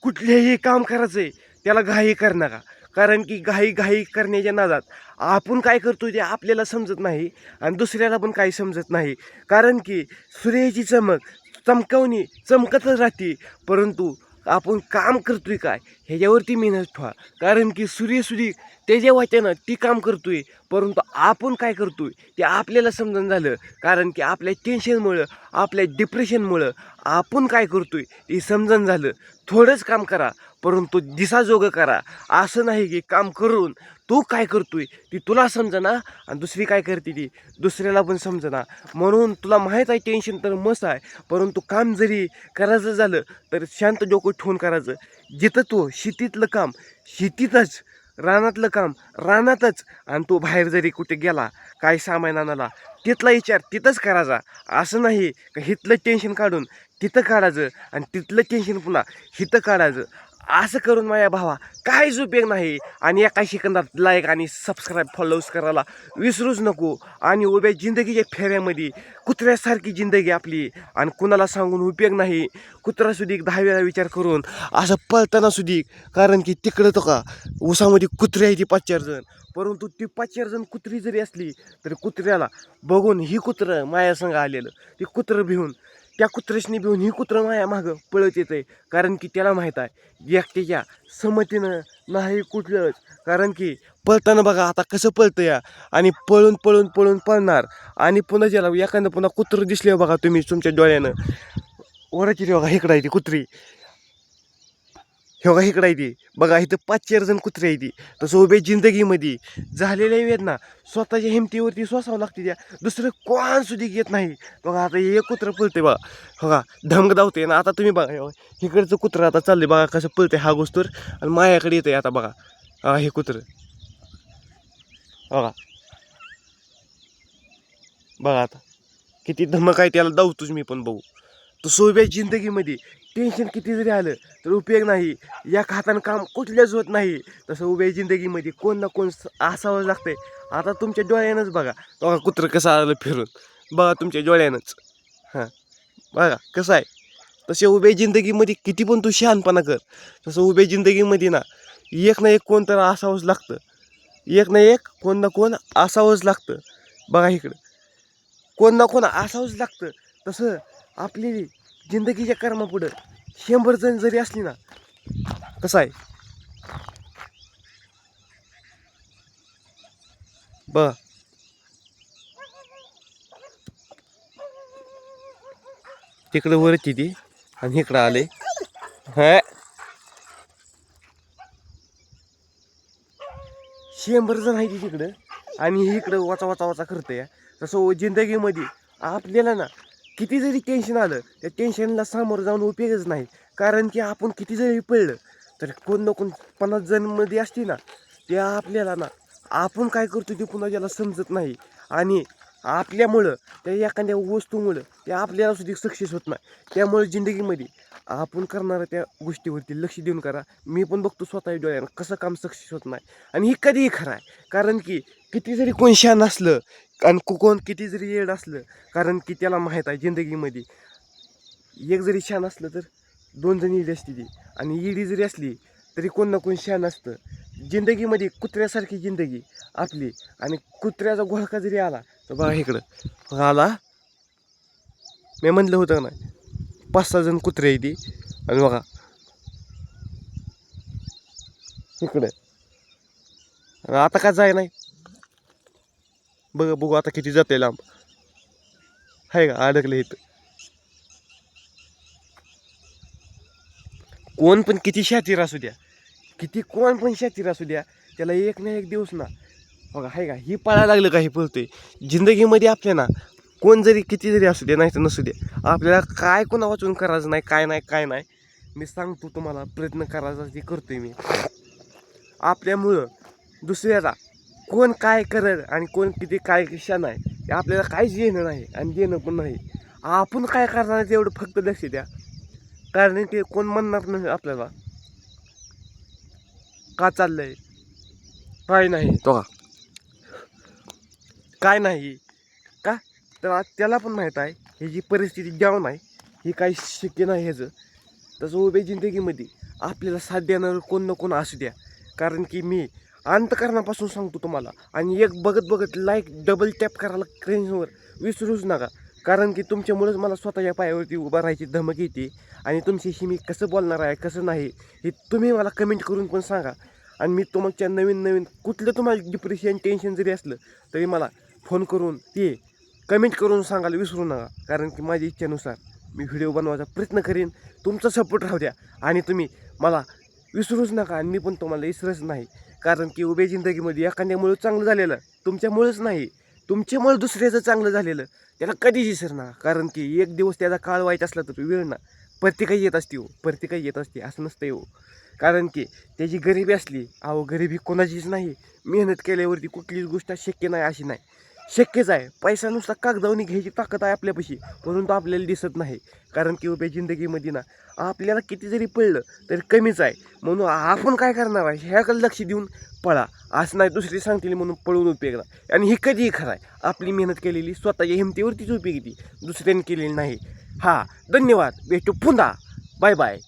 कुठलेही काम करायचं आहे त्याला घाई कर नका. कारण की घाई करण्याच्या नादात आपण काय करतो ते आपल्याला समजत नाही आणि दुसऱ्याला पण काही समजत नाही. कारण की सूर्याची चमकवणी चमकतच राहते, परंतु आपण काम करतोय काय ह्याच्यावरती मेहनत ठेवा. कारण की सूर्य त्याच्या वाटेनं ती काम करतोय, परंतु आपण काय करतोय ते आपल्याला समजून झालं. कारण की आपल्या टेन्शनमुळं आपल्या डिप्रेशनमुळं आपण काय करतोय ते समजून झालं. थोडंच काम करा परंतु दिसाजोगं करा. असं नाही की काम करून तू काय करतोय ती तुला समजना आणि दुसरी काय करते ती दुसऱ्याला पण समजना. म्हणून तुला माहीत आहे टेन्शन तर मस्त आहे, परंतु काम जरी करायचं झालं तर शांत डोकं ठेवून करायचं. जिथं तू शेतीतलं काम शेतीतच, रानातलं काम रानातच, आणि तो बाहेर जरी कुठे गेला काय सामान आणायला तिथला विचार तिथंच करायचा. असं नाही का हिथलं टेन्शन काढून तिथं काढायचं आणि तिथलं टेन्शन पुन्हा हिथं काढायचं. असं करून माझ्या भावा काहीच उपयोग नाही. आणि एका सेकंदात लाईक आणि सबस्क्राईब फॉलोज करायला विसरूच नको. आणि उभ्या जिंदगीच्या फेऱ्यामध्ये कुत्र्यासारखी जिंदगी आपली आणि कुणाला सांगून उपयोग नाही. कुत्रा सुधीक 10 वेळा विचार करून असं पळताना सुधीक. कारण की तिकडं तो का उसामध्ये कुत्रे आहे ती 5-4 जण, परंतु ती 5-4 जण कुत्री जरी असली तरी कुत्र्याला बघून ही कुत्रं माया संग आलेलं ते कुत्रं भिवून त्या कुत्र्याशनी भिवून ही कुत्रं माया मागं पळत येते. कारण की त्याला माहीत आहे एकट्याच्या संमतीनं नाही कुठलंच. कारण की पळताना बघा आता कसं पळतं या, आणि पळून पळणार. आणि पुन्हा ज्याला एखादं पुन्हा कुत्रं दिसले बघा तुम्ही तुमच्या डोळ्यानं ओराची बघा इकडं आहे ती कुत्री, हे बघा इकडं आहे ती बघा इथं 5-4 जण कुत्रे आहे ती. तसं उभ्या जिंदगीमध्ये झालेल्या वेदना स्वतःच्या हिमतीवरती सोसावं लागते. त्या दुसरं कोण सुद्धा घेत नाही. बघा आता हे कुत्रं पळते बघा, बघा धमक धावते ना. आता तुम्ही बघा इकडचं कुत्रं आता चाललंय बघा कसं पळते हा गोष्टीवर, आणि माझ्याकडे येते आता बघा हे कुत्रं बघा. बघा आता किती धमक आहे त्याला धावतोच मी पण बघू. तसं उभ्या जिंदगीमध्ये टेन्शन किती जरी आलं तर उपयोग नाही. या हातानं काम कुठल्याच होत नाही. तसं उभ्या जिंदगीमध्ये कोण ना कोण असावंच लागतंय. आता तुमच्या डोळ्यानंच बघा कुत्रं कसं आलं फिरून, बघा तुमच्या डोळ्यानंच. हां बघा कसं आहे. तसे उभ्या जिंदगीमध्ये किती पण तू शहाणपणा कर, तसं उभ्या जिंदगीमध्ये ना एक ना एक कोण तर असावंच लागतं. एक ना एक कोण ना कोण असावंच लागतं. बघा इकडं कोण ना कोण असावंच लागतं. तसं आपली जिंदगीच्या कर्मापुढं 100 जण जरी असली ना, कसं आहे बघा तिकडं वरची ती आणि इकडं आले. हा 100 जण आहे ती तिकडं आणि इकडं वाचा वाचा वाचा करते. तसं जिंदगीमध्ये आपल्याला ना किती जरी टेन्शन आलं त्या टेन्शनला सामोरं जाऊन उपयोगच नाही. कारण की आपण किती जरी पडलं तर कोण ना कोण 50 जणमध्ये असते ना, त्या आपल्याला ना आपण काय करतो ते पुन्हा त्याला समजत नाही. आणि आपल्यामुळं त्या एखाद्या वस्तूमुळं ते आपल्याला सुद्धा सक्सेस होत नाही. त्यामुळे जिंदगीमध्ये आपण करणाऱ्या त्या गोष्टीवरती लक्ष देऊन करा. मी पण बघतो स्वतः डोळ्यानं कसं काम सक्सेस होत नाही, आणि हे कधीही खरं आहे. कारण की किती जरी कोण शहाण असलं आणि कोण किती जरी येड असलं, कारण की त्याला माहीत आहे जिंदगीमध्ये एक जरी शहाण असलं तर 2 जण येडी असते ती, आणि येडी जरी असली तरी कोण ना कोण शहाण असतं. जिंदगीमध्ये कुत्र्यासारखी जिंदगी आपली, आणि कुत्र्याचा घोळका जरी आला तर बघा इकडं आला. मी म्हणलं होतं ना 5-6 जण कुत्रे आहे ती, आणि बघा इकडं आता का जाय नाही. बघू आता किती जाते लांब आहे का अडकलं इथं. कोण पण किती शातीर असू द्या, कोण पण शातीर असू द्या, त्याला एक ना एक दिवस ना बघा आहे का ही पळायला लागलं का हे पळतंय. जिंदगीमध्ये आपल्या ना कोण जरी किती जरी असू द्या नाही तर नसू द्या, आपल्याला काय कोणा वाचून करायचं नाही. काय नाही मी सांगतो तुम्हाला, प्रयत्न करायचा ते करतोय मी. आपल्यामुळं दुसऱ्याला कोण काय करत आणि कोण किती काय शान आहे ते आपल्याला काहीच येणं नाही आणि देणं पण नाही. आपण काय करणार तेवढं फक्त लक्ष द्या. कारण की कोण म्हणणार नाही आपल्याला का चाललंय काय नाही तो काय नाही का. तर त्याला पण माहीत आहे ह्याची परिस्थिती डाऊन आहे, ही काही शक्य नाही ह्याचं. तसं उभ्या जिंदगीमध्ये आपल्याला साथ देणारं कोण ना कोण असू द्या. कारण की मी अंतकरणापासून सांगतो तुम्हाला. आणि एक बघत बघत लाईक डबल टॅप करायला स्क्रीनवर विसरूच नका. कारण की तुमच्यामुळेच मला स्वतःच्या पायावरती उभा राहायची धमक येते. आणि तुमच्याशी मी कसं बोलणार आहे कसं नाही हे तुम्ही मला कमेंट करून पण सांगा. आणि मी तुमच्या नवीन नवीन कुठलं तुम्हाला डिप्रेशन टेन्शन जरी असलं तरी मला फोन करून ते कमेंट करून सांगायला विसरू नका. कारण की माझ्या इच्छेनुसार मी व्हिडिओ बनवायचा प्रयत्न करीन. तुमचा सपोर्ट राहू द्या आणि तुम्ही मला विसरूच नका. आणि मी पण तुम्हाला विसरच नाही. कारण की उभ्या जिंदगीमध्ये एखाद्यामुळं चांगलं झालेलं तुमच्यामुळेच नाही, तुमच्यामुळं दुसऱ्याचं चांगलं झालेलं त्याला कधीच विसरणार. कारण की एक दिवस त्याचा काळ वाईट असला तर वेळ ना प्रत्येकाही येत असते हो, प्रत्येकाही येत असते असं नसतं हो. कारण की त्याची गरिबी असली गरिबी कोणाचीच नाही. मेहनत केल्यावरती कुठलीच गोष्ट शक्य नाही अशी नाही, शक्यच आहे. पैसा नुसता कागदावणी घ्यायची ताकद आहे आपल्यापाशी, परंतु आपल्याला दिसत नाही. कारण की उभ्या जिंदगीमध्ये ना आपल्याला किती जरी पडलं तरी कमीच आहे. म्हणून आपण काय करणार आहे ह्याकडे लक्ष देऊन पळा. असं नाही दुसरी सांगतील म्हणून पळून उपयोग नाही. आणि हे कधीही खरं आहे, आपली मेहनत केलेली स्वतःच्या हिमतीवरतीच उपयोगी ती दुसऱ्याने केलेली नाही. धन्यवाद. भेटू पुन्हा. Bye bye.